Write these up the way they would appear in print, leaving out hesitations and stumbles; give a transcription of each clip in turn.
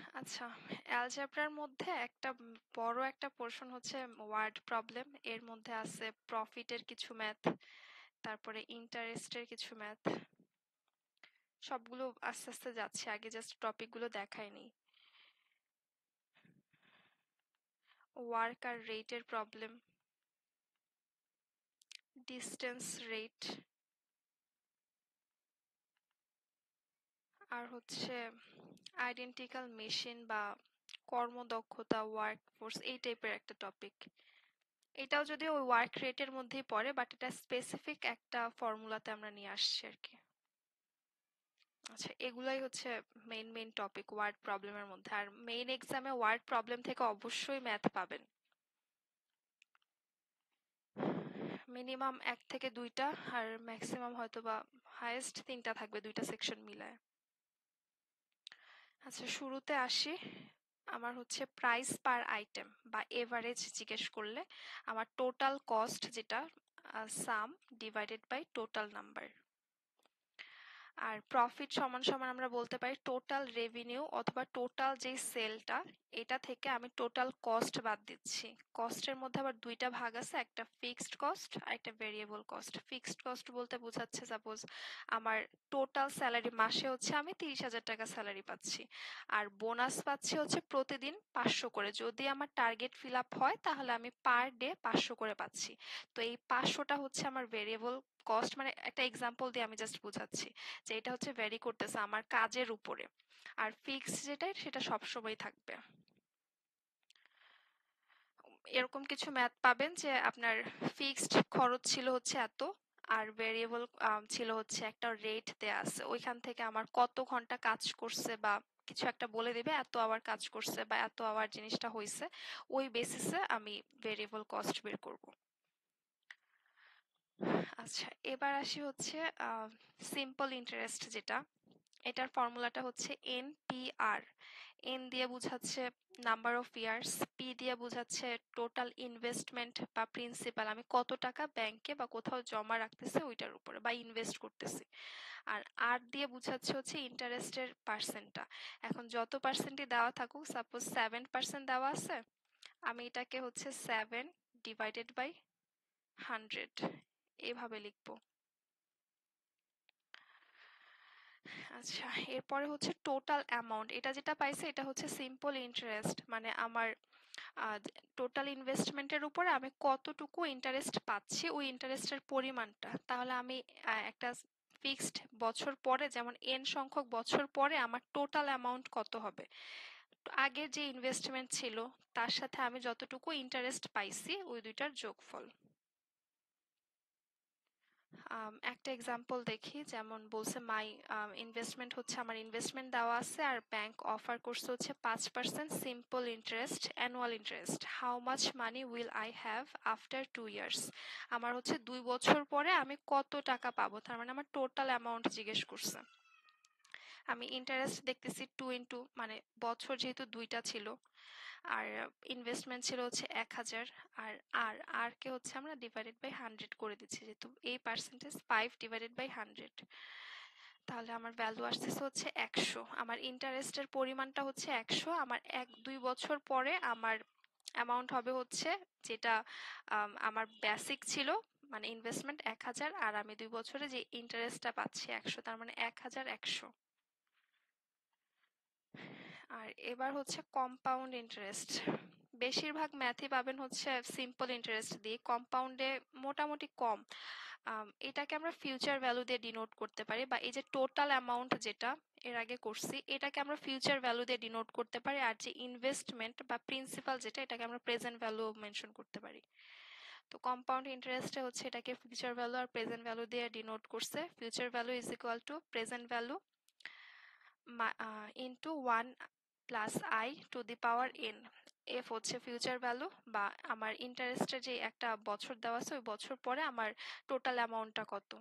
আচ্ছা, অ্যালজেব্রার মধ্যে একটা বড় একটা পোর্শন হচ্ছে ওয়ার্ড প্রবলেম। এর মধ্যে আছে প্রফিটের কিছু ম্যাথ, তারপরে ইন্টারেস্টের কিছু ম্যাথ। সবগুলো আস্তে আস্তে যাচ্ছে, আগে জাস্ট টপিকগুলো দেখায়নি। ওয়ার্ক আর রেটের প্রবলেম, ডিস্টেন্স রেট, আর হচ্ছে আইডেন্টিক্যাল মেশিন বা কর্মদক্ষতা, ওয়ার্ক ফোর্স, এই টাইপের একটা টপিক। এটাও যদি ওই ওয়ার্ক রেটের মধ্যেই পড়ে, বাট এটা স্পেসিফিক একটা ফর্মুলাতে আমরা নিয়ে আসছি আর কি। আচ্ছা, এগুলাই হচ্ছে মেইন টপিক ওয়ার্ড প্রবলেমের মধ্যে। আর মেইন এক্সামে ওয়ার্ড প্রবলেম থেকে অবশ্যই ম্যাথ পাবেন, মিনিমাম 1 থেকে 2টা, আর ম্যাক্সিমাম হয়তো বা হাইয়েস্ট 3টা থাকবে, 2টা সেকশন মিলায়। আচ্ছা, শুরুতে আসি। আমার হচ্ছে প্রাইস পার আইটেম বা এভারেজ জিজ্ঞেস করলে আমার টোটাল কস্ট, যেটা sum divided by total number. আর প্রফিট সমান সমান আমরা বলতে পারি টোটাল রেভিনিউ অথবা টোটাল যে সেলটা, এটা থেকে আমি টোটাল কস্ট বাদ দিচ্ছি। কস্টের মধ্যে আবার দুইটা ভাগ আছে, একটা ফিক্সড কস্ট আর একটা ভেরিয়েবল কস্ট। ফিক্সড কস্ট বলতে বোঝাচ্ছে সাপোজ আমার টোটাল স্যালারি, মাসে হচ্ছে আমি 30,000 টাকা স্যালারি পাচ্ছি, আর বোনাস পাচ্ছি হচ্ছে প্রতিদিন 500 করে। যদি আমার টার্গেট ফিল আপ হয় তাহলে আমি পার ডে 500 করে পাচ্ছি। তো এই 500টা হচ্ছে আমার ভেরিয়েবল কস্ট। মানে একটা এক্সাম্পল দিয়ে আমি জাস্ট বোঝাচ্ছি যে এটা হচ্ছে ভ্যারি করতেছে আমার কাজের উপরে। আর ফিক্স যেটা, সেটা সবসময় থাকবে। এরকম কিছু ম্যাথ পাবেন যে আপনার ফিক্সড খরচ ছিল হচ্ছে এত, আর ভেরিয়েবল ছিল হচ্ছে একটা রেট দেয়া আছে, ওইখান থেকে আমার কত ঘন্টা কাজ করছে বা কিছু একটা বলে দিবে, এত আওয়ার কাজ করছে বা এত আওয়ার জিনিসটা হয়েছে, ওই বেসিসে আমি ভেরিয়েবল কস্ট বের করব। আচ্ছা, এবার আসি হচ্ছে সিম্পল ইন্টারেস্ট যেটা, এটার ফর্মুলাটা হচ্ছে এনপিআর। এন দিয়ে বোঝাচ্ছে নাম্বার অফ ইয়ার্স, পি দিয়ে বোঝাচ্ছে টোটাল ইনভেস্টমেন্ট বা প্রিন্সিপাল, আমি কত টাকা ব্যাংকে বা কোথাও জমা রাখতেছি ওইটার উপরে বা ইনভেস্ট করতেছি। আর আর দিয়ে বোঝাচ্ছে হচ্ছে ইন্টারেস্টের পার্সেন্টটা। এখন যত পার্সেন্টই দেওয়া থাকুক, সাপোজ 7% দেওয়া আছে, আমি এটাকে হচ্ছে 7 ডিভাইডেড বাই 100 এভাবে লিখবো। আচ্ছা, এরপরে হচ্ছে টোটাল অ্যামাউন্ট। এটা যেটা পাইছে এটা হচ্ছে সিম্পল ইন্টারেস্ট, মানে আমার টোটাল ইনভেস্টমেন্টের উপরে আমি কতটুকু ইন্টারেস্ট পাচ্ছি, ওই ইন্টারেস্টের পরিমাণটা। তাহলে আমি একটা ফিক্সড বছর পরে, যেমন এন সংখ্যক বছর পরে আমার টোটাল অ্যামাউন্ট কত হবে, আগের যে ইনভেস্টমেন্ট ছিল তার সাথে আমি যতটুকু ইন্টারেস্ট পাইছি ওই দুইটার যোগফল। একটা এক্সাম্পল দেখি, যেমন বলছে মাই ইনভেস্টমেন্ট হচ্ছে, আমার ইনভেস্টমেন্ট দেওয়া আছে আর ব্যাংক অফার করছে হচ্ছে 5% simple interest, annual interest. How much money will I have after 2 years. আমার হচ্ছে 2 বছর পরে আমি কত টাকা পাবো, তার মানে আমার টোটাল অ্যামাউন্ট জিজ্ঞেস করছে। আমি ইন্টারেস্ট দেখতেছি 2 মানে বছর যেহেতু দুইটা ছিল, আর ইনভেস্টমেন্ট ছিল হচ্ছে 1,000, আর আর আর কে হচ্ছে আমরা ডিভাইডেড বাই 100 করে দিচ্ছি, যেহেতু এই পার্সেন্টেজ 5 ডিভাইডেড বাই 100, তাহলে আমার ভ্যালু আসতেছে হচ্ছে 100। আমার ইন্টারেস্টের পরিমাণটা হচ্ছে 100। আমার 1-2 বছর পরে আমার অ্যামাউন্ট হবে হচ্ছে, যেটা আমার বেসিক ছিল, মানে ইনভেস্টমেন্ট 1,000, আর আমি 2 বছরে যে ইন্টারেস্টটা পাচ্ছি 100, তার মানে 1,100। আর এবার হচ্ছে কম্পাউন্ড ইন্টারেস্ট। বেশিরভাগ ম্যাথই পাবেন হচ্ছে সিম্পল ইন্টারেস্ট দিয়ে, কম্পাউন্ডে মোটামুটি কম। এটাকে আমরা ফিউচার ভ্যালু দিয়ে ডিনোট করতে পারি, বা এই যে টোটাল অ্যামাউন্ট যেটা এর আগে করছি, এটাকে আমরা ফিউচার ভ্যালু দিয়ে ডিনোট করতে পারি। আর যে ইনভেস্টমেন্ট বা প্রিন্সিপাল যেটা, এটাকে আমরা প্রেজেন্ট ভ্যালু মেনশন করতে পারি। তো কম্পাউন্ড ইন্টারেস্টে হচ্ছে এটাকে ফিউচার ভ্যালু আর প্রেজেন্ট ভ্যালু দিয়ে ডিনোট করছে। Future value is equal to present value into 1 plus I to the power N. F হচ্ছে ফিউচার ভ্যালু, বা আমার ইন্টারেস্টের যে একটা বছর দেওয়া আছে ওই বছর পরে আমার টোটাল অ্যামাউন্টটা কত।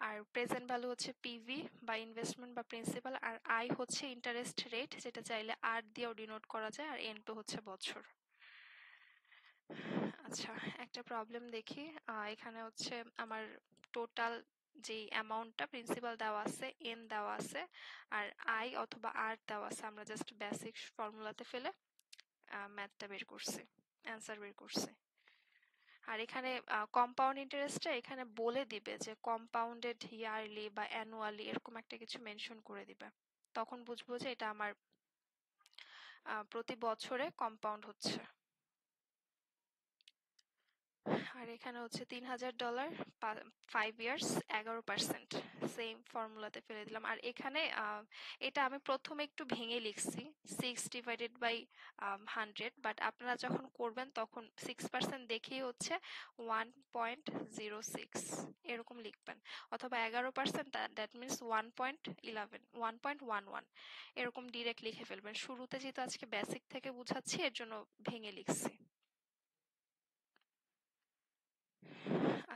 আর প্রেজেন্ট ভ্যালু হচ্ছে পিভি বা ইনভেস্টমেন্ট বা প্রিন্সিপাল, আর আই হচ্ছে ইন্টারেস্ট রেট, যেটা চাইলে আর দিয়েও ডিনোট করা যায়, আর এন টু হচ্ছে বছর। আচ্ছা, একটা প্রবলেম দেখি। এখানে হচ্ছে আমার টোটাল যেই অ্যামাউন্টটা প্রিন্সিপাল দেওয়া আছে, এন দেওয়া আছে, আর আই অথবা আর দেওয়া আছে, আমরা জাস্ট বেসিক ফর্মুলাতে ফেলে ম্যাথটা বের করছি, অ্যান্সার বের করছি। আর এখানে কম্পাউন্ড ইন্টারেস্টটা এখানে বলে দিবে যে কম্পাউন্ডেড ইয়ারলি বা অ্যানুয়ালি, এরকম একটা কিছু মেনশন করে দিবে, তখন বুঝবো যে এটা আমার প্রতি বছরে কম্পাউন্ড হচ্ছে। আর এখানে হচ্ছে $3000, 5 ইয়ার্স, 11%, সেম ফর্মুলাতে ফেলে দিলাম। আর এখানে এটা আমি প্রথমে একটু ভেঙে লিখছি 6/100, বাট আপনারা যখন করবেন তখন 6% দেখেই হচ্ছে 1.06 এরকম লিখবেন, অথবা 11%, দ্যাট মিনস 1.11, 1.11 এরকম ডিরেক্ট লিখে ফেলবেন। শুরুতে যেহেতু আজকে বেসিক থেকে বুঝাচ্ছি এর জন্য ভেঙে লিখছি।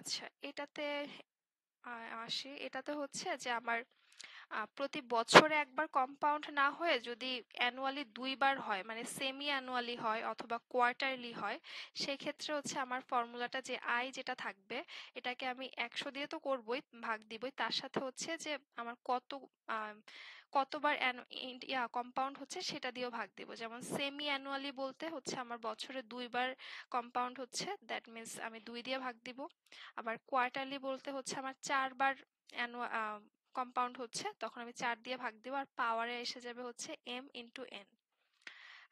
আচ্ছা, এটাতে আসি। এটাতে হচ্ছে যে আমার প্রতি বছরে একবার কম্পাউন্ড না হয়ে যদি অ্যানুয়ালি দুইবার হয়, মানে সেমি অ্যানুয়ালি হয় অথবা কোয়ার্টারলি হয়, সেই ক্ষেত্রে হচ্ছে আমার ফর্মুলাটা যে আই যেটা থাকবে, এটাকে আমি 100 দিয়ে তো করবই, ভাগ দিবই, তার সাথে হচ্ছে যে আমার কতবার কম্পাউন্ড হচ্ছে সেটা দিয়েও ভাগ দিব। যেমন সেমি অ্যানুয়ালি বলতে হচ্ছে আমার বছরে দুইবার কম্পাউন্ড হচ্ছে, দ্যাট মিনস আমি 2 দিয়ে ভাগ দিব। আবার কোয়ার্টারলি বলতে হচ্ছে আমার 4বার কম্পাউন্ড হচ্ছে, তখন আমি 4 দিয়ে ভাগ দিব, আর পাওয়ারে এসে যাবে হচ্ছে m ইন্টু n।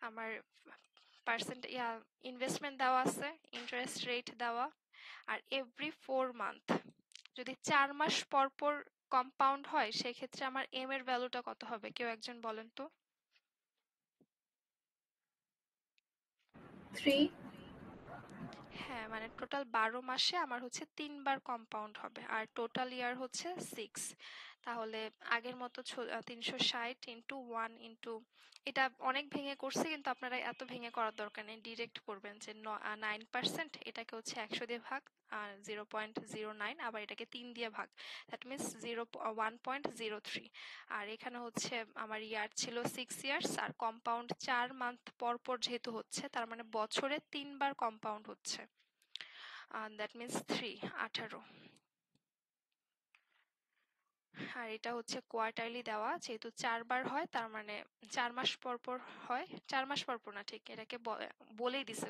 আমার পার্সেন্ট ইনভেস্টমেন্ট দেওয়া আছে, ইন্টারেস্ট রেট দেওয়া, আর এভরি 4 মান্থ, যদি 4 মাস পর পর কম্পাউন্ড হয় সেক্ষেত্রে আমার m এর ভ্যালুটা কত হবে, কেউ একজন বলেন তো? 3. হ্যাঁ, মানে টোটাল 12 মাসে আমার হচ্ছে 3বার কম্পাউন্ড হবে, আর টোটাল ইয়ার হচ্ছে 6। তাহলে আগের মতো 360 ইন্টু 1 ইন্টু, এটা অনেক ভেঙে করছি কিন্তু আপনারা এত ভেঙে করার দরকার নেই, ডিরেক্ট করবেন যে 9%, এটাকে হচ্ছে 100 দিয়ে ভাগ, আর 0.09, আবার এটাকে 3 দিয়ে ভাগ, দ্যাট মিনস 1.03। আর এখানে হচ্ছে আমার ইয়ার ছিল 6 ইয়ার্স, আর কম্পাউন্ড 4 মান্থ পর পর যেহেতু হচ্ছে, তার মানে বছরে 3বার কম্পাউন্ড হচ্ছে, দ্যাট মিনস 18। আর এটা হচ্ছে কোয়ার্টারলি দেওয়া, যেহেতু 4বার হয় তার মানে 4 মাস পর পর হয়, 4 মাস পর পর না, ঠিক এটাকে বলেই দিছে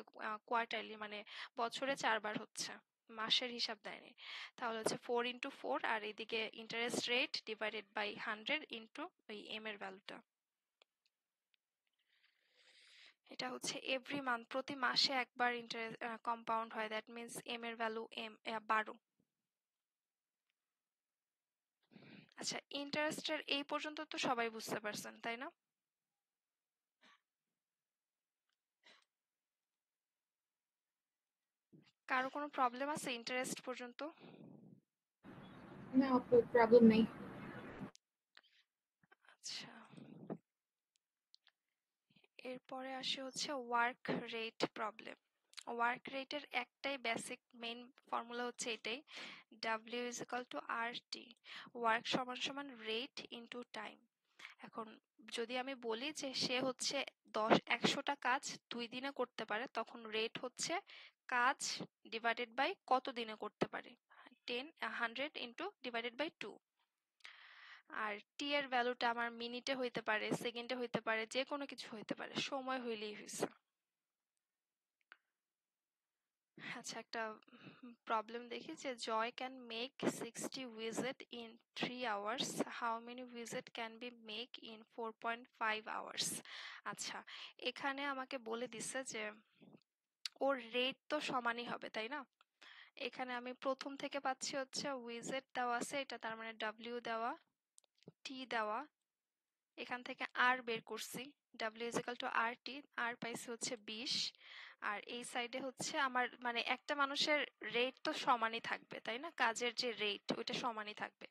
কোয়ার্টারলি, মানে বছরে 4বার হচ্ছে, মাসের হিসাব দেয়নি। তাহলে হচ্ছে 4 × 4, আর এদিকে interest rate divided by 100 into ওই এম এর ভ্যালুটা। এটা হচ্ছে এভরি মান্থ, প্রতি মাসে একবার ইন্টারেস্ট কম্পাউন্ড হয়, দ্যাট মিনস এম এর ভ্যালু 12। আচ্ছা, ইন্টারেস্টের এই পর্যন্ত তো সবাই বুঝতে পারছেন, তাই না? কারো কোনো প্রবলেম আছে ইন্টারেস্ট পর্যন্ত? না আপু, প্রবলেম নেই। আচ্ছা, এরপরে আসে হচ্ছে ওয়ার্ক রেট প্রবলেম। ওয়ার্ক রেটের একটাই বেসিক মেইন ফর্মুলা হচ্ছে এটাই, W is equal to R T, work সমান সমান রেট ইন্টু টাইম। এখন যদি আমি বলি যে সে হচ্ছে 100টা কাজ 2 দিনে করতে পারে, তখন রেট হচ্ছে কাজ ডিভাইডেড বাই কত দিনে করতে পারে, 100 ইন্টু ডিভাইডেড বাই 2। আর টি এর ভ্যালুটা আমার মিনিটে হইতে পারে, সেকেন্ডে হইতে পারে, যে কোনো কিছু হইতে পারে, সময় হইলেই হয়েছে। আচ্ছা, একটা প্রবলেম দেখি যে Joy can make 60 visit in 3 hours, how many visit can be make in 4.5 hours. আচ্ছা, এখানে আমাকে বলে দিছে যে ওর রেট তো সমানই হবে, তাই না? এখানে আমি প্রথম থেকে পাচ্ছি হচ্ছে ভিজিট দেওয়া আছে, এটা তার মানে ডাব্লিউ দেওয়া, টি দেওয়া, এখান থেকে আর বের করছি, W is equal to R টি, আর পাইছি হচ্ছে 20। আর এই সাইডে হচ্ছে আমার মানে একটা মানুষের রেট তো সমানই থাকবে, তাই না? কাজের যে রেট ওইটা সমানই থাকবে।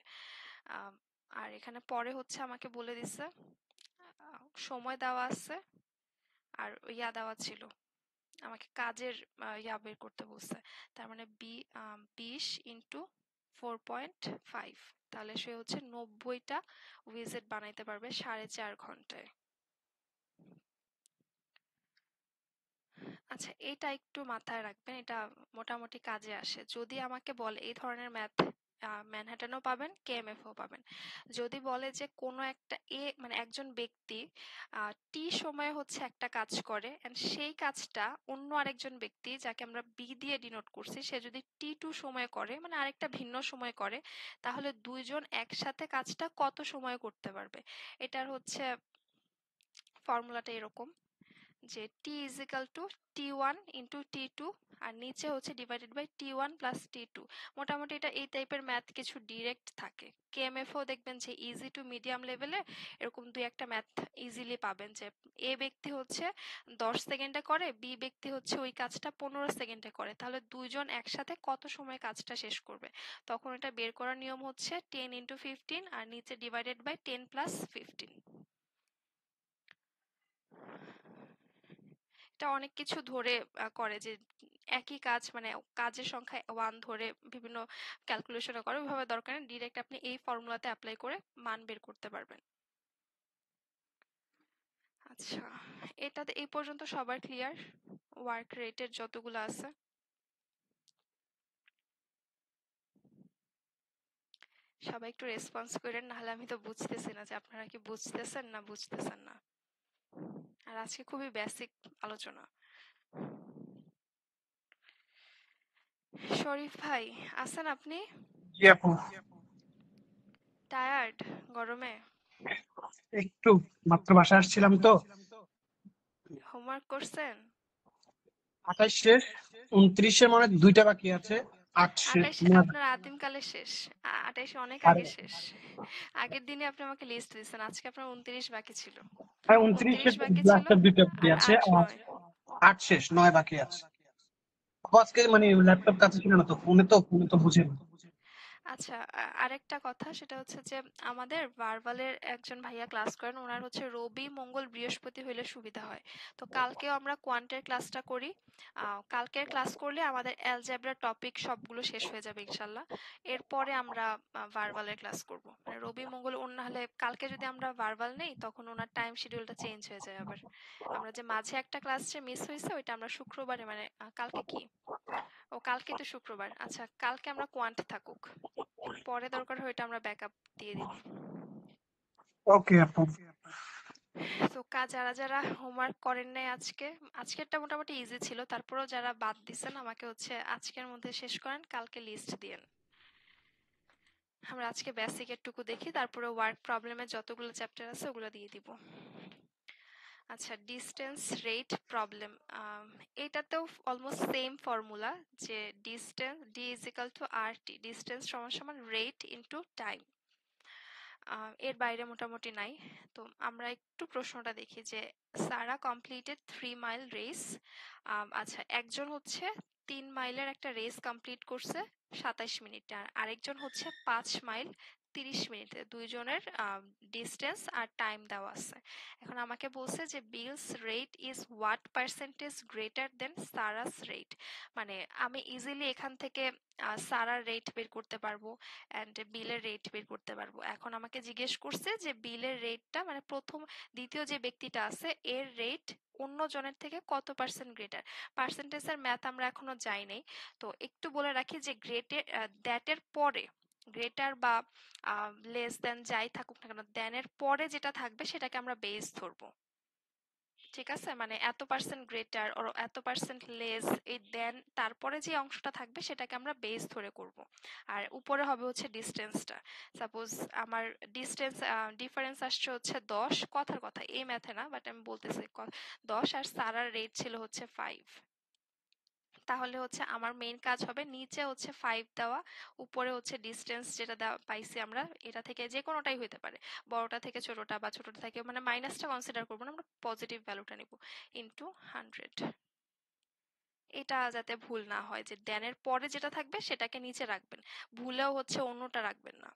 আম, আর এখানে পরে হচ্ছে আমাকে বলে দিছে সময় দেওয়া আছে, আর ইয়া দেওয়া ছিল, আমাকে কাজের ইয়া বের করতে বলছে, তার মানে 20 ইন্টু 4.5, তাহলে সে হচ্ছে 90টা উইজেট বানাইতে পারবে 4.5 ঘন্টায়। আচ্ছা, এটা একটু মাথায় রাখবেন, এটা মোটামুটি কাজে আসে। যদি আমাকে বলে এই ধরনের ম্যাথ ম্যানহাটনও পাবেন, কেএমএফও পাবেন। যদি বলে যে কোনো একটা মানে একজন ব্যক্তি টি সময়ে হচ্ছে একটা কাজ করে এন্ড সেই কাজটা অন্য আরেকজন ব্যক্তি যাকে আমরা বি দিয়ে ডিনোট করছি সে যদি টি2 সময়ে করে মানে আরেকটা ভিন্ন সময় করে, তাহলে দুইজন একসাথে কাজটা কত সময় করতে পারবে। এটার হচ্ছে ফর্মুলাটা এরকম যে t is equal to t1 into t2 আর নিচে হচ্ছে divided by t1 plus t2। মোটামুটি এটা এই টাইপের ম্যাথ কিছু ডিরেক্ট থাকে। কেএমএফও দেখবেন যে ইজি টু মিডিয়াম লেভেলে এরকম দুই একটা ম্যাথ ইজিলি পাবেন যে এ ব্যক্তি হচ্ছে 10 সেকেন্ডে করে, বি ব্যক্তি হচ্ছে ওই কাজটা 15 সেকেন্ডে করে, তাহলে দুইজন একসাথে কত সময় কাজটা শেষ করবে। তখন এটা বের করার নিয়ম হচ্ছে 10 into 15 আর নিচে ডিভাইডেড বাই 10 প্লাস 15। এটা অনেক কিছু ধরে করে যে একই কাজ মানে কাজের সংখ্যা 1 ধরে বিভিন্ন ক্যালকুলেশন করে, ওইভাবে দরকার নেই, ডিরেক্ট আপনি এই ফর্মুলাতে অ্যাপ্লাই করে মান বের করতে পারবেন। আচ্ছা, এটাতে এই পর্যন্ত সবার ক্লিয়ার? ওয়ার্ক রেটের যতগুলো আছে সবাই একটু রেসপন্স করেন, নাহলে আমি তো বুঝতেছি না যে আপনারা কি বুঝতেছেন না বুঝতেছেন না। আর আজকে খুবই বেসিক আলোচনা। শরীফ ভাই আছেন আপনি? জি আপু, টায়ার্ড গরমে? একটু মাত্র বাসায় আসছিলাম তো। হোমওয়ার্ক করছেন? 28 শেষ, 29-এ মনে হয় 2টা বাকি আছে। 8 শেষ 28 আপনার আদিমকালে শেষ, 28 অনেক আর আগে শেষ। আগের দিনে আপনি আমাকে লিস্ট দিয়েছেন, আজকে আপনার 29 বাকি ছিল। 29-এ 29 বাকি ছিল লাস্টের 2টা বাকি আর আছে, 8 আর 9। 8 শেষ, 9 বাকি আছে। আপু, আজকে মানে ল্যাপটপ কাছে ছিল না তো, ফোনে তো বুঝে না। আচ্ছা, আরেকটা কথা সেটা হচ্ছে যে আমাদের ভার্বালের একজন ভাইয়া ক্লাস করেন, ওনার হচ্ছে রবি মঙ্গল বৃহস্পতি হইলে সুবিধা হয়। তো কালকেও আমরা কোয়ান্টের ক্লাসটা করি। কালকের ক্লাস করলে আমাদের অ্যালজেব্রা টপিক সবগুলো শেষ হয়ে যাবে ইনশাল্লাহ। এরপরে আমরা ভার্বালের ক্লাস করব। মানে রবি মঙ্গল না হলে কালকে যদি আমরা ভার্বাল নেই তখন ওনার টাইম শিডিউলটা চেঞ্জ হয়ে যায় আবার। আমরা যে মাঝে একটা ক্লাস যে মিস হয়েছে ওইটা আমরা শুক্রবারে মানে কালকে কি, ও কালকে তো শুক্রবার, আচ্ছা কালকে আমরা কোয়ান্ট থাকুক, পরে দরকার হয় এটা আমরা ব্যাকআপ দিয়ে দিব। ওকে আপু। তো যারা যারা হোমওয়ার্ক করেন নাই আজকে, আজকেরটা মোটামুটি ইজি ছিল, তারপরেও যারা বাদ দিছেন আমাকে হচ্ছে আজকের মধ্যে শেষ করেন, কালকে লিস্ট দিয়েন। আমরা আজকে বেসিক এরটুকু দেখি, তারপরে ওয়ার্ক প্রবলেমের যতগুলো চ্যাপ্টার আছে ওগুলো দিয়ে দিব। আচ্ছা, ডিস্টেন্স রেট প্রবলেম, এটাতেও অলমোস্ট সেম ফর্মুলা যে distance D is equal to R T, distance সমান সমান রেট ইনটু টাইম। এর বাইরে মোটামুটি নাই। তো আমরা একটু প্রশ্নটা দেখি যে সারা কমপ্লিটেড 3 মাইল রেস। আচ্ছা, একজন হচ্ছে 3 মাইলের একটা রেস কমপ্লিট করছে 27 মিনিটে, আর আরেকজন হচ্ছে 5 মাইল 30 মিনিটে। দুইজনের ডিস্টেন্স আর টাইম দেওয়া আছে। এখন আমাকে বলছে যে Bill's rate is what percentage greater than Sarah's rate. মানে আমি ইজিলি এখান থেকে সারার রেট বের করতে পারবো অ্যান্ড বিলের রেট বের করতে পারবো। এখন আমাকে জিজ্ঞেস করছে যে বিলের রেটটা মানে দ্বিতীয় যে ব্যক্তিটা আছে এর রেট অন্য জনের থেকে কত পার্সেন্ট গ্রেটার। পার্সেন্টেজের ম্যাথ আমরা এখনো যাই নাই। তো একটু বলে রাখি যে দ্যাটের পরে গ্রেটার বা লেস দেন যাই থাকুক না কেন, দেনের পরে যেটা থাকবে সেটাকে আমরা বেস ধরবো। ঠিক আছে, মানে এত পার্সেন্ট গ্রেটার ওর এত পার্সেন্ট লেস, এই দেন তারপরে যে অংশটা থাকবে সেটাকে আমরা বেস ধরে করব। আর উপরে হবে হচ্ছে ডিস্টেন্সটা। সাপোজ আমার ডিস্টেন্স ডিফারেন্স আসছে হচ্ছে 10, কথার কথা এই ম্যাথে না, বাট আমি বলতেছি 10 আর সারার রেট ছিল হচ্ছে 5। তাহলে হচ্ছে আমার মেইন কাজ হবে নিচে হচ্ছে 5 দেওয়া, উপরে হচ্ছে ডিস্টেন্স যেটা দেওয়া পাইছি আমরা, এটা থেকে যে কোনোটাই হতে পারে, বড়টা থেকে ছোটটা বা ছোটটা থেকে মানে মাইনাসটা কনসিডার করবো না, আমরা পজিটিভ ভ্যালুটা নিব, ইনটু 100। এটা যাতে ভুল না হয় যে দেনের পরে যেটা থাকবে সেটাকে নিচে রাখবেন, ভুলেও হচ্ছে অন্যটা রাখবেন না।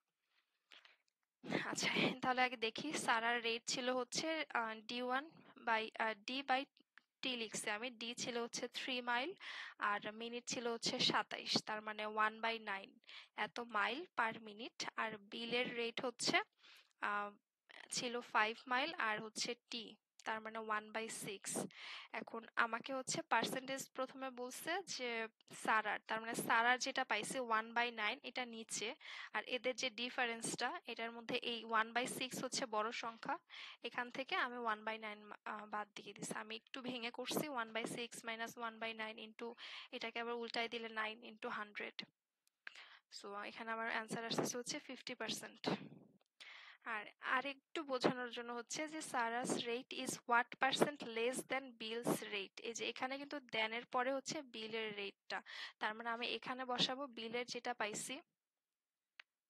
আচ্ছা, তাহলে আগে দেখি সারার রেট ছিল হচ্ছে d1 by D by T লিখছি আমি, ডি ছিল হচ্ছে 3 মাইল আর মিনিট ছিল হচ্ছে 27, তার মানে 1/9 এত মাইল পার মিনিট। আর বিলের রেট হচ্ছে ছিল 5 মাইল আর হচ্ছে টি তার মানে 1/6। এখন আমাকে হচ্ছে পার্সেন্টেজ প্রথমে বলছে যে সারার, তার মানে সারার যেটা পাইছে 1/9 এটা নিচে, আর এদের যে ডিফারেন্সটা এটার মধ্যে এই 1/6 হচ্ছে বড় সংখ্যা। এখান থেকে আমি 1/9 বাদ দিয়ে দিছি। আমি একটু ভেঙে করছি 1/6 মাইনাস 1/9 ইন্টু এটাকে আবার উল্টাই দিলে 9 ইন্টু 100। সো এখানে আমার অ্যান্সার আসছে হচ্ছে 50%। আর আরেকটু বোঝানোর জন্য হচ্ছে যে Sarah's rate is what percent less than Bill's rate. এই যে এখানে কিন্তু দেনের পরে হচ্ছে বিলের রেটটা, তার মানে আমি এখানে বসাবো বিলের যেটা পাইছি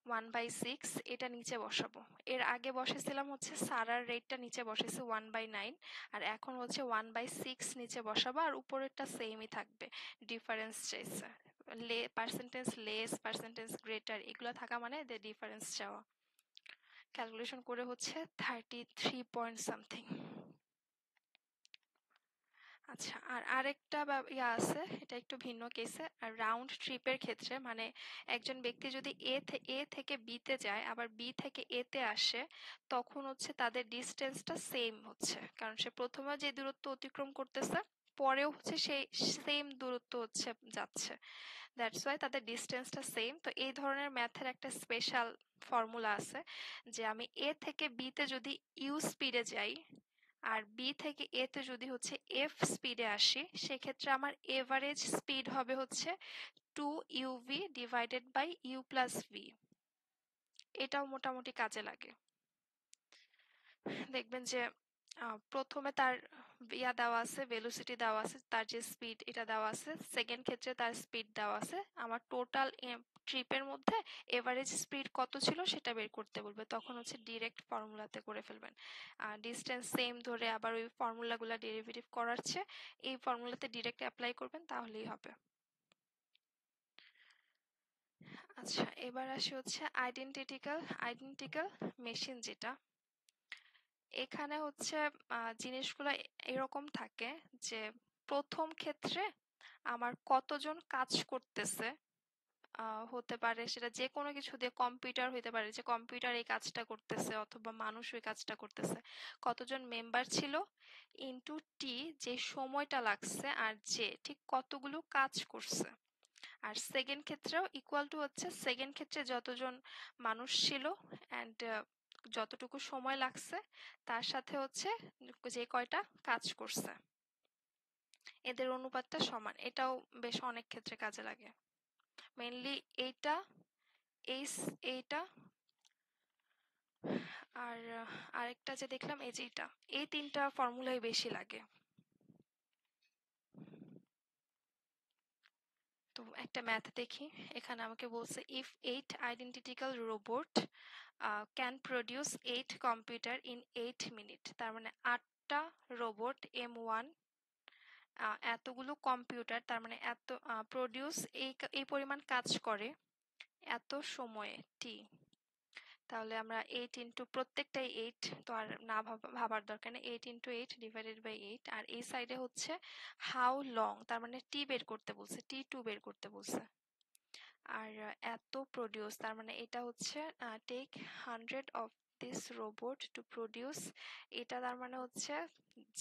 1/6 এটা নিচে বসাবো। এর আগে বসেছিলাম হচ্ছে সারার রেটটা নিচে বসেছি 1/9, আর এখন হচ্ছে 1/6 নিচে বসাবো, আর উপরেরটা সেমই থাকবে। ডিফারেন্স চাইছে, পার্সেন্টেজ লেস, পার্সেন্টেজ গ্রেটার, এগুলো থাকা মানে ডিফারেন্স চাওয়া। ক্যালকুলেশন করে হচ্ছে 33 পয়েন্ট সামথিং। আচ্ছা, আর আরেকটা ইয়া আছে, এটা একটু ভিন্ন কেসে। আর রাউন্ড ট্রিপের ক্ষেত্রে মানে একজন ব্যক্তি যদি এ থেকে বি তে যায় আবার বি থেকে এ তে আসে, তখন হচ্ছে তাদের ডিস্টেন্সটা সেম হচ্ছে, কারণ সে প্রথমে যে দূরত্ব অতিক্রম করতেছে পরেও হচ্ছে সেই সেম দূরত্ব হচ্ছে যাচ্ছে। দ্যাটস ওয়াই তাদের ডিস্টেন্সটা সেম। তো এই ধরনের ম্যাথের একটা স্পেশাল ফর্মুলা আছে, যে আমি এ থেকে বি তে যদি ইউ স্পিডে যাই আর বি থেকে এ তে যদি হচ্ছে এফ স্পিডে আসি, সেক্ষেত্রে আমার এভারেজ স্পিড হবে হচ্ছে 2uv divided by U plus V. এটাও মোটামুটি কাজে লাগে। দেখবেন যে প্রথমে তার ইয়া দেওয়া আছে, ভেলোসিটি দেওয়া আছে, তার যে স্পিড এটা দেওয়া আছে, সেকেন্ড ক্ষেত্রে তার স্পিড দেওয়া আছে, আমার টোটাল ট্রিপের মধ্যে এভারেজ স্পিড কত ছিল সেটা বের করতে বলবে, তখন হচ্ছে ডিরেক্ট ফর্মুলাতে করে ফেলবেন। ডিস্টেন্স সেম ধরে আবার ওই ফর্মুলাগুলো ডেরিভেটিভ করার চেয়ে এই ফর্মুলাতে ডিরেক্ট অ্যাপ্লাই করবেন, তাহলেই হবে। আচ্ছা, এবার আসি হচ্ছে আইডেন্টিক্যাল মেশিন যেটা। এখানে হচ্ছে জিনিসগুলো এরকম থাকে যে প্রথম ক্ষেত্রে আমার কতজন কাজ করতেছে, হতে পারে সেটা যে কোনো কিছু দিয়ে, কম্পিউটার হতে পারে যে কম্পিউটার এই কাজটা করতেছে অথবা মানুষ ওই কাজটা করতেছে, কতজন মেম্বার ছিল ইনটু টি যে সময়টা লাগছে, আর যে ঠিক কতগুলো কাজ করছে। আর সেকেন্ড ক্ষেত্রেও ইকুয়াল টু হচ্ছে সেকেন্ড ক্ষেত্রে যতজন মানুষ ছিল অ্যান্ড যতটুকু সময় লাগছে তার সাথে হচ্ছে যে কয়টা কাজ করছে, এদের অনুপাতটা সমান। এটাও বেশ অনেক ক্ষেত্রে কাজে লাগে। মেইনলি এইটা, এইটা, আর আরেকটা যে দেখলাম এই যে এটা, এই তিনটা ফর্মুলাই বেশি লাগে। তো একটা ম্যাথ দেখি। এখানে আমাকে বলছে if 8 identical robot can produce 8 computer in 8 minute, তার মানে 8টা রোবট M1 এতগুলো কম্পিউটার, তার মানে এত প্রডিউস এই পরিমাণ কাজ করে এত সময়ে টি। তাহলে আমরা 8 ইন্টু প্রত্যেকটাই 8, তো আর না ভাবার দরকার নেই, 8 ইন্টু 8 ডিভাইডেড বাই 8। আর এই সাইডে হচ্ছে হাউ লং, তার মানে টি বের করতে বলছে, T2 বের করতে বলছে। আর এত প্রডিউস, তার মানে এটা হচ্ছে take 100 of this robot to produce, এটা তার মানে হচ্ছে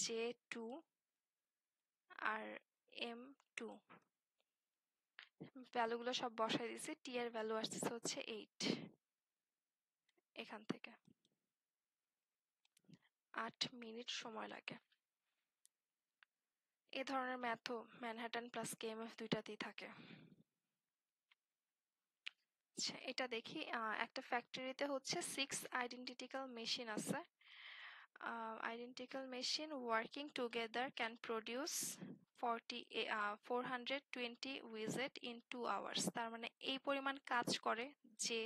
J2 আর M2। ভ্যালুগুলো সব বসাই দিছি, টি এর ভ্যালু আসতেছে হচ্ছে 8। এখান থেকে 8 মিনিট সময় লাগে। এ ধরনের ম্যাথও ম্যানহাটন প্লাস কেএমএফ দুইটাতেই থাকে। আচ্ছা, এটা দেখি। একটা ফ্যাক্টরিতে হচ্ছে 6 আইডেন্টিক্যাল মেশিন আছে। Identical machine working together can produce 420 উইজেট ইন 2 আওয়ার্স, তার মানে এই পরিমাণ কাজ করে যে,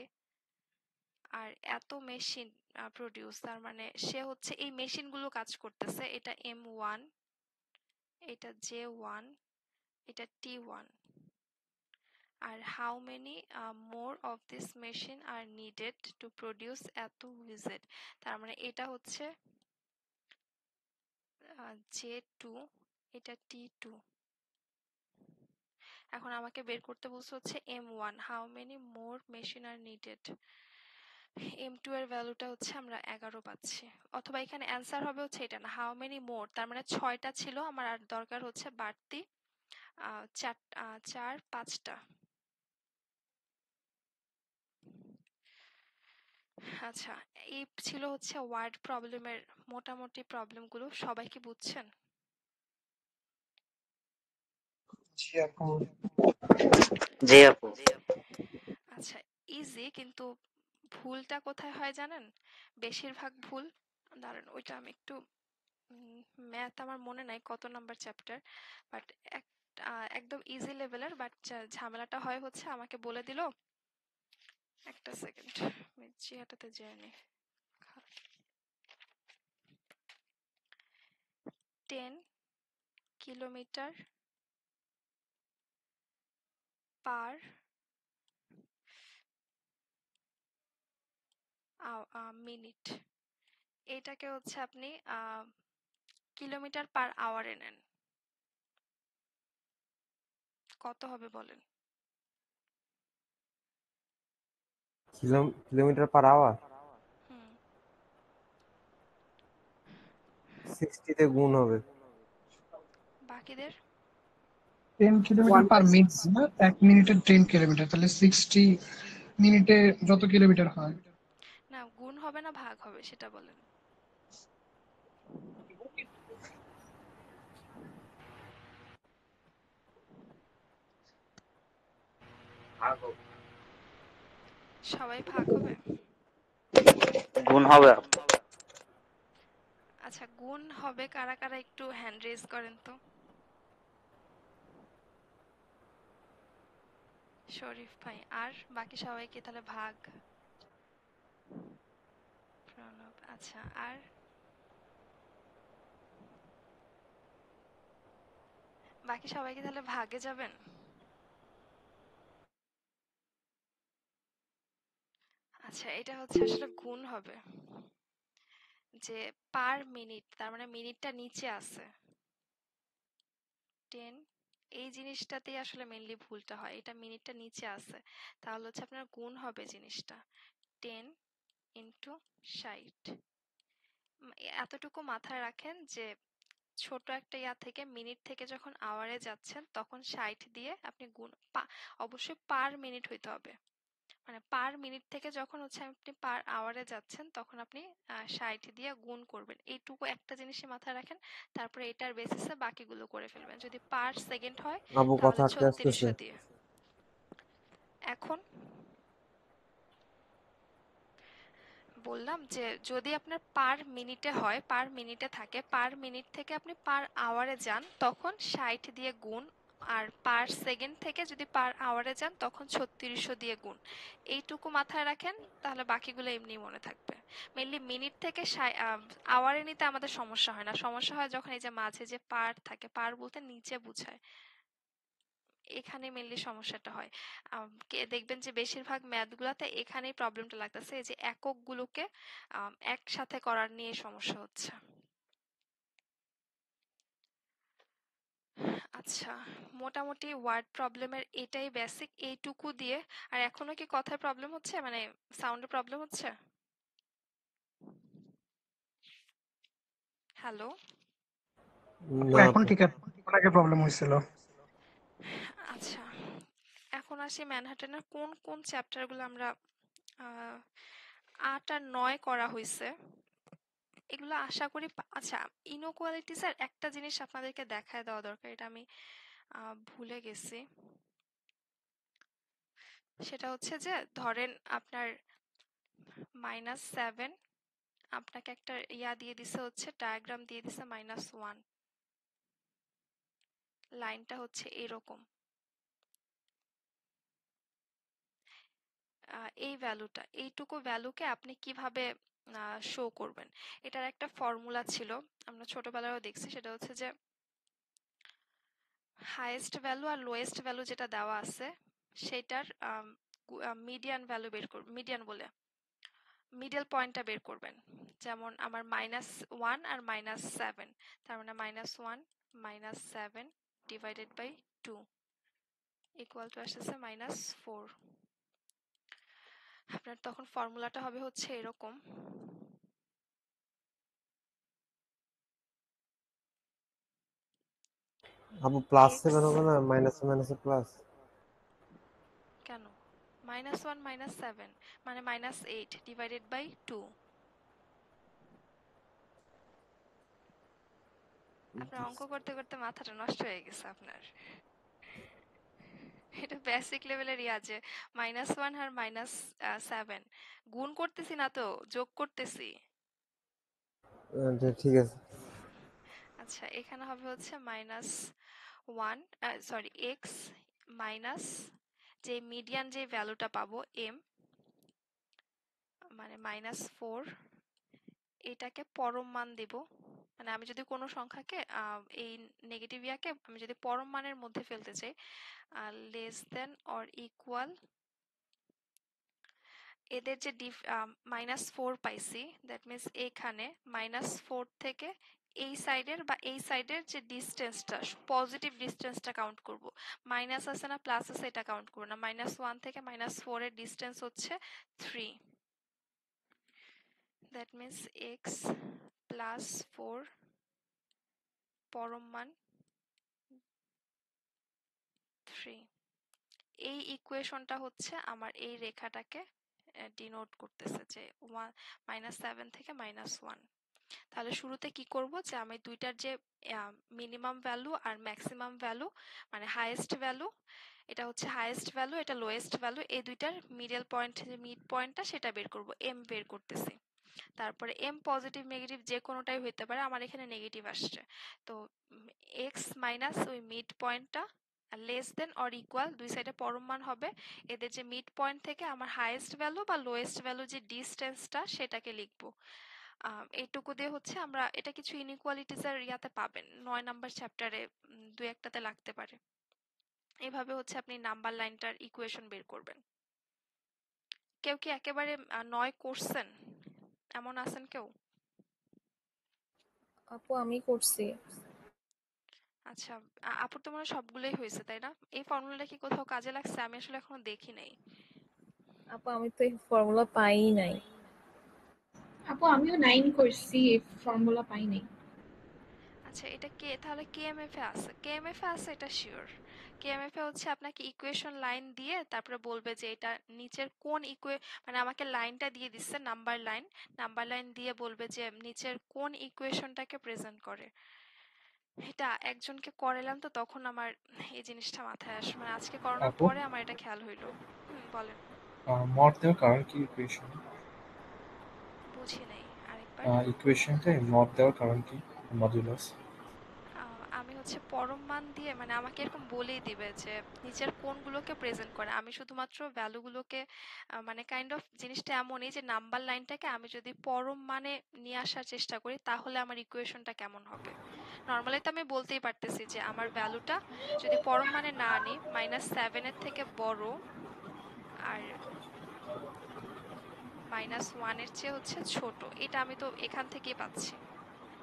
আর এত মেশিন প্রডিউস, তার মানে সে হচ্ছে এই মেশিনগুলো কাজ করতেছে। এটা M1, এটা J1, এটা T1। আর how many more of this machine are needed to produce এত উইজেট, তার মানে এটা হচ্ছে J2, এটা T2। এখন আমাকে বের করতে বলছে হচ্ছে M1, how many more machine are needed. m2 এর ভ্যালুটা হচ্ছে আমরা 11 পাচ্ছি, অথবা এখানে অ্যান্সার হবে হচ্ছে এটা না, হাউ মেনি মোর, তার মানে 6টা ছিল, আমার আর দরকার হচ্ছে বাড়তি 5টা। আচ্ছা, এই ছিল হচ্ছে ওয়ার্ড প্রবলেমের মোটামুটি প্রবলেমগুলো। সবাই কি বুঝছেন? জি আপু। জি আপু। আচ্ছা, ইজি, কিন্তু ভুলটা কোথায় হয় জানেন? বেশিরভাগ ভুল, দাঁড়ান ওইটা আমি একটু, ম্যাথ আমার মনে নাই কত নাম্বার চ্যাপ্টার, বাট একদম ইজি লেভেলের, বাট ঝামেলাটা হয় হচ্ছে আমাকে বলে দিল, একটা সেকেন্ড জিহাটাতে জার্নি 10 কিলোমিটার পার মিনিট, এটাকে হচ্ছে আপনি কিলোমিটার পার আওয়ারে নেন, কত হবে বলেন? কিলোমিটার পার আওয়ার হুম 60 তে গুণ হবে। বাকিদের 10 কিলোমিটার পার মিনিট না, 1 মিনিটে 10 কিলোমিটার, তাহলে 60 মিনিটে যত কিলোমিটার হয়। না, গুণ হবে না ভাগ হবে সেটা বলেন। সবাই ভাগ হবে। গুণ হবে আপু। আচ্ছা, গুণ হবে কারা কারা একটু হ্যান্ড রেজ করেন তো। শরীফ ভাই, আর বাকি সবাই কি তাহলে ভাগ? প্রণব, আচ্ছা, আর বাকি সবাই কি তাহলে ভাগে যাবেন? আচ্ছা, এটা হচ্ছে আসলে গুণ হবে, যে পার মিনিট, তার মানে মিনিটটা নিচে আছে 10, এই জিনিসটাতেই আসলে মেইনলি ভুলটা হয়, এটা মিনিটটা নিচে আছে, তাহলে হচ্ছে আপনার গুণ হবে জিনিসটা 10 ইন্টু 60। এতটুকু মাথায় রাখেন যে ছোট একটা ইয়া থেকে, মিনিট থেকে যখন আওয়ারে যাচ্ছেন তখন 60 দিয়ে আপনি গুণ, অবশ্যই পার মিনিট হইতে হবে, মানে পার মিনিট থেকে যখন হচ্ছে আপনি পার আওয়ারে যাচ্ছেন তখন আপনি 60 দিয়ে গুণ করবেন, এইটুকু একটা জিনিসই মাথায় রাখেন। তারপরে এটার বেসিসে বাকিগুলো করে ফেলবেন। যদি পার সেকেন্ড হয় আবু তাহলে কথা আটকে আসতেছে। 3600 দিয়ে। এখন বললাম যে যদি আপনার পার মিনিটে হয়, পার মিনিটে থাকে, পার মিনিট থেকে আপনি পার আওয়ারে যান তখন 60 দিয়ে গুণ, আর পার সেকেন্ড থেকে যদি পার আওয়ারে যান তখন 3600 দিয়ে গুণ। এইটুকু মাথায় রাখেন, তাহলে বাকিগুলো এমনি মনে থাকবে। মেনলি মিনিট থেকে আওয়ারে নিতে আমাদের সমস্যা হয় না, সমস্যা হয় যখন এই যে মাঝে যে পার থাকে, পার বলতে নিচে বুঝায়, এখানে মেনলি সমস্যাটা হয়। দেখবেন যে বেশিরভাগ ম্যাথগুলোতে এখানেই প্রবলেমটা লাগতেছে, এই যে এককগুলোকে একসাথে করার নিয়ে সমস্যা হচ্ছে। আচ্ছা, মোটামুটি ওয়ার্ড প্রবলেমের এটাই বেসিক, এইটুকু দিয়ে। আর এখনো কি কথায় প্রবলেম হচ্ছে, মানে সাউন্ডে প্রবলেম হচ্ছে? হ্যালো, না এখন আপু। ঠিক আছে, অনেকে প্রবলেম হয়েছিল। আচ্ছা, এখন আসি ম্যানহাটনের কোন কোন চ্যাপ্টারগুলো আমরা 8 আর 9 করা হয়েছে, এগুলো আশা করি আচ্ছা, ইনইকুয়ালিটিসের একটা জিনিস আপনাদেরকে দেখায় দেওয়া দরকার, এটা আমি ভুলে গেছি। সেটা হচ্ছে যে ধরেন আপনার -7, আপনাকে একটা ইয়া দিয়ে দিছে, হচ্ছে ডায়াগ্রাম দিয়ে দিছে -1, লাইনটা হচ্ছে এরকম, এই ভ্যালুটা, এইটুকু ভ্যালুকে আপনি কিভাবে শো করবেন, এটার একটা ফর্মুলা ছিল, আমরা ছোটবেলায়ও দেখছি। সেটা হচ্ছে যে হাইয়েস্ট ভ্যালু আর লোয়েস্ট ভ্যালু যেটা দেওয়া আছে সেটার মিডিয়ান ভ্যালু বের করবেন, মিডিয়ান বলে মিডল পয়েন্টটা বের করবেন। যেমন আমার -1 আর -7, তার মানে -1 -7 ডিভাইডেড বাই 2 ইকুয়াল টু আসতেছে -4। আপনার তখন ফর্মুলাটা হবে হচ্ছে এরকম। আপু প্লাস x 7 হবে না, মাইনাসে মাইনাসে প্লাস? কেন -1 -7 মানে -8 ডিভাইডেড বাই 2। আপনার অঙ্ক করতে করতে মাথাটা নষ্ট হয়ে গেছে আপনার। এটা বেসিক লেভেলের যে -1 আর -7 গুণ করতেছি না তো, যোগ করতেছি। ঠিক আছে। আচ্ছা এখানে হবে হচ্ছে -1 সরি x মাইনাস যে মিডিয়ান যে ভ্যালুটা পাবো m মানে -4, এটাকে পরম মান দেব। মানে আমি যদি কোনো সংখ্যাকে এই নেগেটিভ ইয়াকে আমি যদি পরম মানের মধ্যে ফেলতে চাই, লেস দেন অর ইকুয়াল এদের যে -4 পাইছি, দ্যাট মিন্স এখানে -4 থেকে এই সাইডের বা এই সাইডের যে ডিস্টেন্সটা, পজিটিভ ডিস্টেন্সটা কাউন্ট করব। মাইনাস আছে না প্লাস আছে এটা কাউন্ট করব না। -1 থেকে -4 এর ডিস্টেন্স হচ্ছে 3। দ্যাট মিন্স x + 4 পরম মান 3। এই ইকুয়েশনটা হচ্ছে আমার এই রেখাটাকে ডিনোট করতেছে যে -7 থেকে -1। তাহলে শুরুতে কি করব যে আমি দুইটার যে মিনিমাম ভ্যালু আর ম্যাক্সিমাম ভ্যালু মানে হাইয়েস্ট ভ্যালু, এটা হচ্ছে হাইয়েস্ট ভ্যালু, এটা লোয়েস্ট ভ্যালু, এই দুইটার মিডল পয়েন্ট যে মিড পয়েন্টটা সেটা বের করব। এম বের করতেছি। তারপরে এম পজিটিভ নেগেটিভ যে কোনোটাই হইতে পারে, আমার এখানে নেগেটিভ আসছে, তো এক্স মাইনাস ওই মিড পয়েন্টটা লেস দেন অর ইকুয়াল, দুই সাইডে পরম মান হবে, এদের যে মিড পয়েন্ট থেকে আমার হাইয়েস্ট ভ্যালু বা লোয়েস্ট ভ্যালু যে ডিস্টেন্সটা সেটাকে লিখবো। এইটুকু দিয়ে হচ্ছে আমরা এটা কিছু ইনইকুয়ালিটিস এর ইয়াতে পাবেন 9 নাম্বার চ্যাপ্টারে, দুই একটাতে লাগতে পারে। এভাবে হচ্ছে আপনি নাম্বার লাইনটার ইকুয়েশন বের করবেন। কেউ কি একেবারে 9 করছেন? এমন আছেন কেউ? আপু আমি করছি। আচ্ছা আপুর তো মনে হয় সবগুলোই হয়েছে তাই না? এই ফর্মুলাটা কি কোথাও কাজে লাগছে? আমি আসলে এখনো দেখি নাই। আপু আমি তো এই ফর্মুলা পাই নাই। আপু আমিও 9 করছি, এই ফর্মুলা পাই নাই। আচ্ছা এটা কে তাহলে কেএমএফ এ আছে? কেএমএফ এ আছে এটা শিওর। কেএমএফ এ হচ্ছে আপনাকে ইকুয়েশন লাইন দিয়ে তারপরে বলবে যে এটা নিচের কোন মানে আমাকে লাইনটা দিয়ে দিচ্ছে নাম্বার লাইন দিয়ে বলবে যে নিচের কোন ইকুয়েশনটাকে প্রেজেন্ট করে। এটা একজনকে করালাম তো তখন আমার এই জিনিসটা মাথায় আসে, মানে আজকে করানোর আপু পরে আমার এটা খেয়াল হইলো। বলেন। মড দেওয়ার কারণ কি ইকুয়েশন? বুঝি নাই আরেকবার। ইকুয়েশনটায় মড দেওয়ার কারণ কি? মডুলাস। আমি হচ্ছে পরম মান দিয়ে মানে আমাকে এরকম বলেই দিবে যে নিচের কোনগুলোকে প্রেজেন্ট করে, আমি শুধুমাত্র ভ্যালুগুলোকে মানে কাইন্ড অফ জিনিসটা এমনই যে নাম্বার লাইনটাকে আমি যদি পরম মানে নিয়ে আসার চেষ্টা করি তাহলে আমার ইকুয়েশনটা কেমন হবে। নর্মালি তো আমি বলতেই পারতেছি যে আমার ভ্যালুটা যদি পরম মানে না আনি -7 এর থেকে বড় আর -1 এর চেয়ে হচ্ছে ছোট, এটা আমি তো এখান থেকেই পাচ্ছি।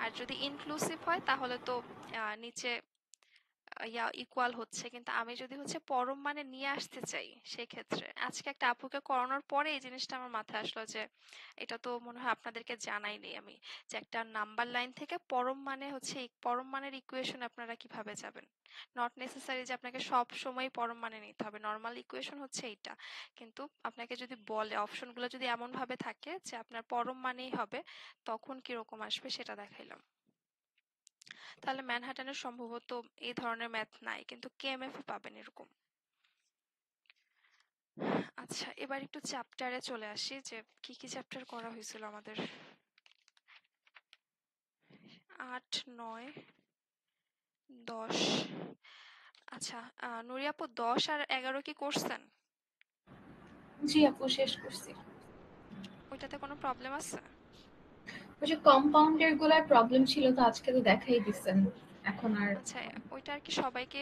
আর যদি ইনক্লুসিভ হয় তাহলে তো নিচে ইকুয়াল হচ্ছে, কিন্তু আমি যদি হচ্ছে পরম মানে নিয়ে আসতে চাই সেক্ষেত্রে আজকে একটা আপুকে করানোর পরে এই জিনিসটা আমার মাথায় আসলো যে এটা তো মনে হয় আপনাদেরকে জানাইনি আমি, যে একটা নাম্বার লাইন থেকে পরম মানে হচ্ছে এই পরম মানের ইকুয়েশন আপনারা কিভাবে যাবেন। নট নেসেসারি যে আপনাকে সব সময় পরম মানে নিতে হবে, নর্মাল ইকুয়েশন হচ্ছে এইটা, কিন্তু আপনাকে যদি বলে অপশনগুলো যদি এমন ভাবে থাকে যে আপনার পরম মানেই হবে তখন কিরকম আসবে সেটা দেখাইলাম। তাহলে ম্যানহাটানের সম্ভবত এই ধরনের ম্যাথ নাই, কিন্তু কেএমএফ পাবেন এরকম। আচ্ছা এবার একটু চ্যাপ্টারে চলে আসি যে কি কি চ্যাপ্টার করা হয়েছিল আমাদের। 8, 9, 10। আচ্ছা নুরি আপু 10 আর 11 কি করছেন? জি আপু শেষ করছি। ওইটাতে কোনো প্রবলেম আছে? ওই যে কম্পাউন্ডের গুলার প্রবলেম ছিল, তো আজকে তো দেখাই দিছেন। এখন আর আচ্ছা ওইটা আর কি সবাইকে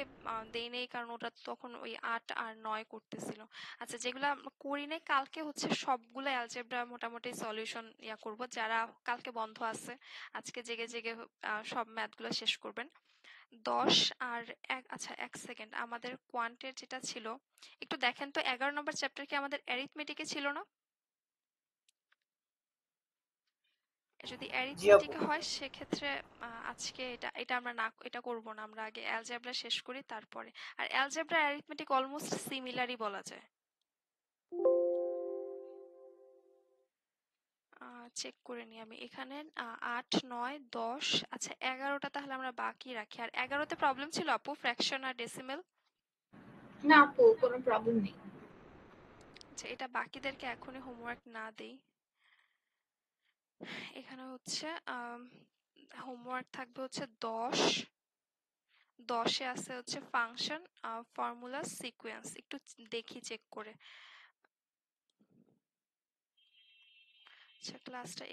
দেই নেই, কারণ ওটা তখন ওই 8 আর 9 করতেছিল। আচ্ছা যেগুলো করি নাই কালকে হচ্ছে সবগুলো অ্যালজেব্রা মোটামুটি সলিউশন করব, যারা কালকে বন্ধ আছে আজকে জেগে জেগে সব ম্যাথগুলো শেষ করবেন। 10 আর আচ্ছা 1 সেকেন্ড, আমাদের কোয়ান্টের যেটা ছিল একটু দেখেন তো, 11 নম্বর চ্যাপ্টার কি আমাদের অ্যারিথমেটিকে ছিল না? যদি অ্যারিথমেটিক হয় সেক্ষেত্রে আজকে এটা আমরা না এটা করব না, আমরা আগে অ্যালজেব্রা শেষ করি তারপরে। আর অ্যালজেব্রা অ্যারিথমেটিক অলমোস্ট সিমিলারই বলা যায়। চেক করে নিই আমি এখানে 8 9 10, আচ্ছা 11টা তাহলে আমরা বাকি রাখি। আর 11তে প্রবলেম ছিল আপু, ফ্র্যাকশন আর ডেসিমেল? না আপু, কোনো প্রবলেম নেই। আচ্ছা এটা বাকিদেরকে এখনই হোমওয়ার্ক না দেই। এখানে হচ্ছে হোমওয়ার্ক থাকবে হচ্ছে 10 আছে হচ্ছে ফাংশন, ফর্মুলা, সিকোয়েন্স। একটু দেখি চেক করে। আচ্ছা ক্লাসটা